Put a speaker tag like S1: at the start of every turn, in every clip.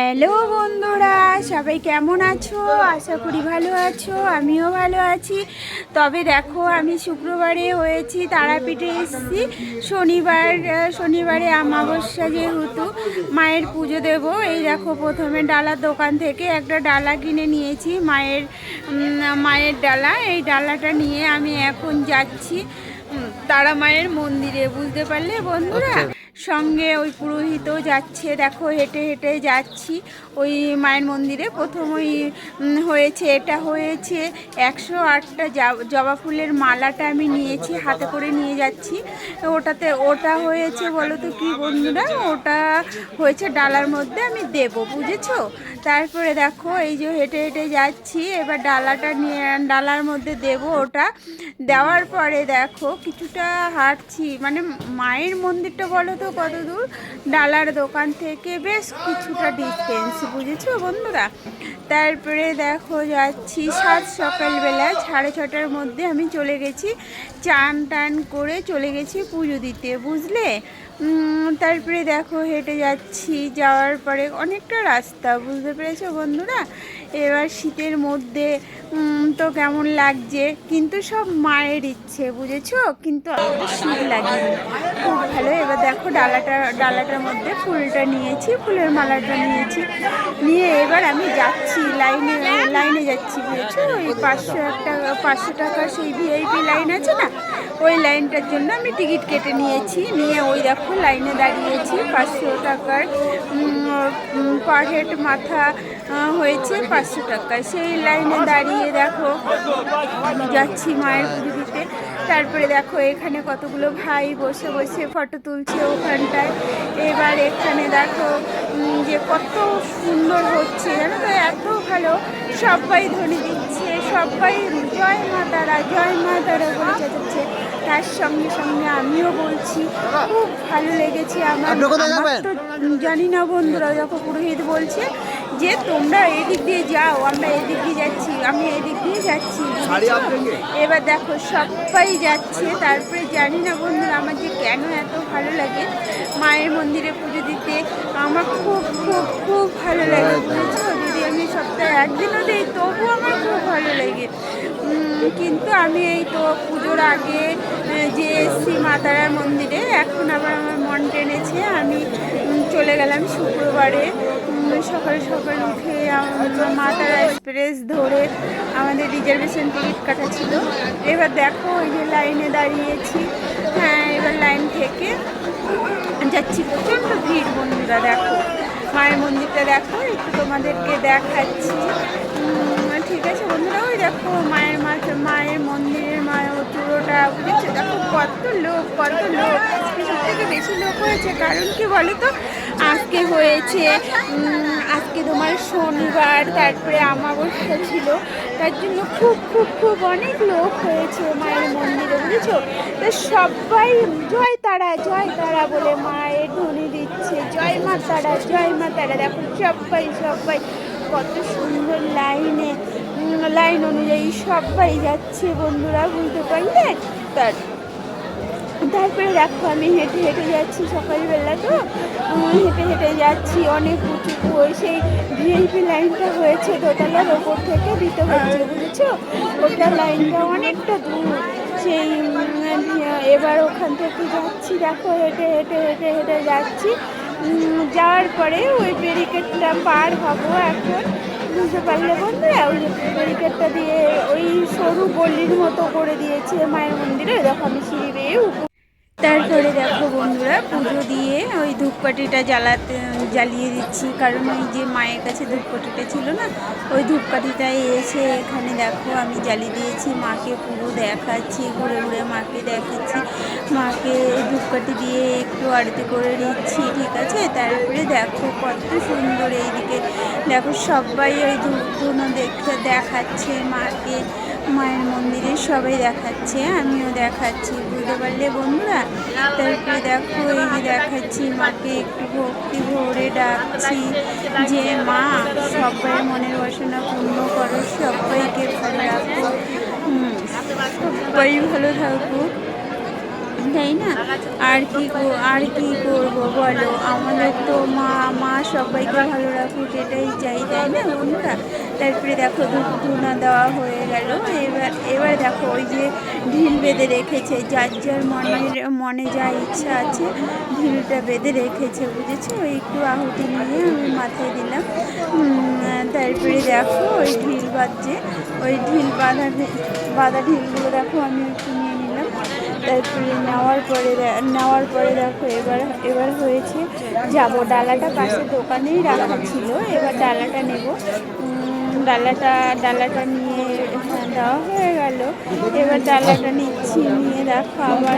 S1: Hello বন্ধুরা, সবাই কেমন আছো? আশা করি ভালো আছো, আমিও ভালো আছি। তবে দেখো, আমি শুক্রবারে হয়েছি তারাপীঠে এসেছি। শনিবারে অমাবস্যা, যেহেতু মায়ের পুজো দেব। এই দেখো, প্রথমে ডালার দোকান থেকে একটা ডালা কিনে নিয়েছি, মায়ের ডালা। এই ডালাটা নিয়ে আমি এখন যাচ্ছি তারা মায়ের মন্দিরে, বুঝতে পারলে বন্ধুরা। সঙ্গে ওই পুরোহিতও যাচ্ছে, দেখো হেঁটে হেঁটে যাচ্ছি ওই মায়ের মন্দিরে। প্রথম ওই এটা হয়েছে 108টা জবা ফুলের মালাটা আমি নিয়েছি, হাতে করে নিয়ে যাচ্ছি। ওটা হয়েছে বলো তো কি বন্ধুরা, ওটা হয়েছে ডালার মধ্যে আমি দেব, বুঝেছো। তারপরে দেখো, এই যে হেঁটে হেঁটে যাচ্ছি, এবার ডালাটা নিয়ে ডালার মধ্যে দেব। ওটা দেওয়ার পরে দেখো কিছুটা হাঁটছি, মানে মায়ের মন্দিরটা বলো তো কত দূর, ডালার দোকান থেকে বেশ কিছুটা ডিস্টেন্স, বুঝেছো বন্ধুরা। তারপরে দেখো যাচ্ছি সকালবেলা 6:30টার মধ্যে আমি চলে গেছি, চান টান করে চলে গেছি পুজো দিতে, বুঝলে। তারপরে দেখো হেঁটে যাচ্ছি, যাওয়ার পরে অনেকটা রাস্তা, বুঝতে পেরেছো বন্ধুরা। এবার শীতের মধ্যে তো কেমন লাগছে, কিন্তু সব মায়ের ইচ্ছে, বুঝেছো। কিন্তু আমাদের শীত লাগেনি, খুব ভালো। এবার দেখো ডালাটার মধ্যে ফুলটা নিয়েছি, ফুলের মালাটা নিয়েছি, নিয়ে এবার আমি যাচ্ছি লাইনে যাচ্ছি, বুঝেছো। ওই 500 টাকার সেই ভিআইপি লাইন আছে না, ওই লাইনটার জন্য আমি টিকিট কেটে নিয়েছি। নিয়ে ওই দেখো লাইনে দাঁড়িয়েছি, 500 টাকার পার হেড মাথা হয়েছে 500 টাকা। সেই লাইনে দাঁড়িয়ে দেখো আমি যাচ্ছি মায়ের পুজো দিতে। তারপরে দেখো এখানে কতগুলো ভাই বসে বসে ফটো তুলছে ওখানটায়। এবার এখানে দেখো যে কত সুন্দর হচ্ছে, জানো তো, এত ভালো। সবাই ধ্বনি দিচ্ছে, সবাই জয় মা তারা বলে চেঁচাচ্ছে। তার সঙ্গে সঙ্গে আমিও বলছি, খুব ভালো লেগেছে আমার তো জানি না বন্ধুরা। দেখো পুরোহিত বলছে যে তোমরা এদিক দিয়ে যাও, আমরা এদিক দিয়ে যাচ্ছি, আমি এদিক দিয়ে যাচ্ছি। এবার দেখো সবাই যাচ্ছে। তারপরে জানি না বন্ধুরা, আমার যে কেন এত ভালো লাগে মায়ের মন্দিরে পুজো দিতে, আমার খুব খুব খুব ভালো লাগে, বুঝেছো। যদি আমি সপ্তাহে একদিনও দিই তবু আমার খুব ভালো লাগে। কিন্তু আমি এই তো পুজোর আগে যে এসছি মা তারার মন্দিরে, এখন আবার আমার মন টেনেছে, আমি চলে গেলাম শুক্রবারে সকাল সকাল উঠে মা তারা এক্সপ্রেস ধরে আমাদের রিজার্ভেশন টিকিট কাটা ছিল। এবার দেখো ওই যে লাইনে দাঁড়িয়েছি, হ্যাঁ, এবার লাইন থেকে যাচ্ছি। প্রচণ্ড ভিড় বন্ধুরা, দেখো মায়ের মন্দিরটা দেখো, একটু তোমাদেরকে দেখাচ্ছি, ঠিক আছে বন্ধুরা। ওই দেখো মায়ের মন্দিরের পুরোটা, বুঝেছো। দেখো কত লোক, আজকে সব থেকে বেশি লোক হয়েছে, কারণ কি বলো তো, আজকে তোমার শনিবার, তারপরে অমাবস্যা ছিল, তার জন্য খুব খুব খুব অনেক লোক হয়েছে মায়ের মন্দিরে, বুঝেছো। তো সবাই জয় তারা বলে মায়ের ধ্বনি দিচ্ছে, জয় মা তারা। দেখো সবাই কত সুন্দর লাইন অনুযায়ী সবাই যাচ্ছে বন্ধুরা, বুঝতে পারলে। তারপরে দেখো আমি হেঁটে হেঁটে যাচ্ছি, সকালবেলা তো হেঁটে যাচ্ছি, অনেক উঁচু, ওই সেই ভিআইপি লাইনটা হয়েছে দোতলার ওপর থেকে দিতে হচ্ছে, বুঝেছো। ওটা লাইনটা অনেকটা দূর, সেই এবার ওখান থেকে যাচ্ছি, দেখো হেঁটে যাচ্ছি। যাওয়ার পরে ওই ব্যারিকেডটা পার হবো এখন, বুঝতে পারলে বন্ধুরা। ওই ব্যারিকেডটা দিয়ে ওই সরু গলির মতো করে দিয়েছে মায়ের মন্দিরে, দেখো আমি সিঁড়ি বেয়ে। তারপরে দেখো বন্ধুরা, পুজো দিয়ে ওই ধূপকাঠিটা জ্বালিয়ে দিচ্ছি, কারণ ওই যে মায়ের কাছে ধূপকাঠিটা ছিল না, ওই ধূপকাঠিটাই এসে এখানে দেখো আমি জ্বালিয়ে দিয়েছি। মাকে পুরো দেখাচ্ছি, ঘুরে ঘুরে মাকে দেখাচ্ছি, মাকে ধূপকাঠি দিয়ে একটু আরতি করে নিচ্ছি, ঠিক আছে। তারপরে দেখো কত সুন্দর, এইদিকে দেখো সবাই ওই ধূপধুনো দেখাচ্ছে মাকে, মায়ের মন্দিরে সবাই দেখাচ্ছে, আমিও দেখাচ্ছি, বুঝতে পারলে বন্ধুরা। তারপরে দেখো এই যে দেখাচ্ছি, মাকে একটু ভক্তি ভরে ডাকছি যে মা সবাই মনের বাসনা পূর্ণ করো, সবাইকে ভালো রাখো, সবাই ভালো থাকুক, তাই না? আর কি করবো বলো, আমাদের তো মা সবাইকে ভালো রাখুক এটাই চাই, তাই না বন্ধুরা? তারপরে দেখো ধূপ ধুনা দেওয়া হয়ে গেল। এবার দেখো ওই যে ঢিল বেঁধে রেখেছে, যার যার মনে যা ইচ্ছা আছে ঢিলটা বেঁধে রেখেছে, বুঝেছো? ওই একটু আহুতি নিয়ে আমি মাথায় দিলাম। তারপরে দেখো ওই ঢিল বাজছে, ওই ঢিল বাঁধা ঢিলগুলো দেখো আমি একটু নিয়ে নিলাম। তারপরে নেওয়ার পরে দেখো এবার হয়েছে যাব, ডালাটা পাশে দোকানেই রাখা ছিল, এবার ডালাটা নেব। ডালাটা নিয়ে দেওয়া হয়ে গেল। এবার ডালাটা নিয়ে দেখো আবার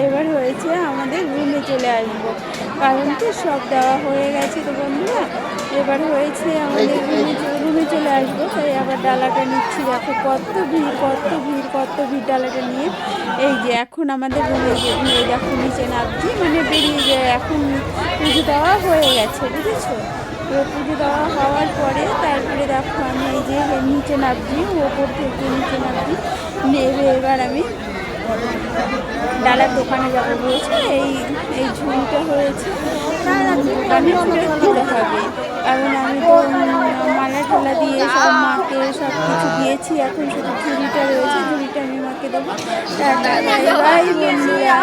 S1: এবার হয়েছে আমাদের রুমে চলে আসবো, কারণ কি সব দেওয়া হয়ে গেছে তো বন্ধুরা। এবার হয়েছে আমাদের রুমে চলে আসবো, তাই আবার ডালাটা নিচ্ছি। দেখো কত ভিড় ডালাটা নিয়ে। এই যে এখন আমাদের রুমে দেখো নিচে নামছি, মানে বেরিয়ে যায়। এখন পুজো দেওয়া হয়ে গেছে, বুঝেছো? তো পুজো দেওয়া হওয়ার পরে তারপরে দেখো আমি এই যে নিচে নামছি, ওপর থেকে নিচে নামছি, নেবে এবার আমি ডালার দোকানে যাবো, বলছে এই ঝুড়িটা হয়েছে দোকানে ফেরত দিতে হবে, কারণ আমি তো মালা ঠালা দিয়ে সব মাকে সব কিছু দিয়েছি। এখন শুধু ঝুড়িটা রয়েছে, ঝুড়িটা আমি মাকে দেবো। টাটা, বাই বাই বন্ধুরা।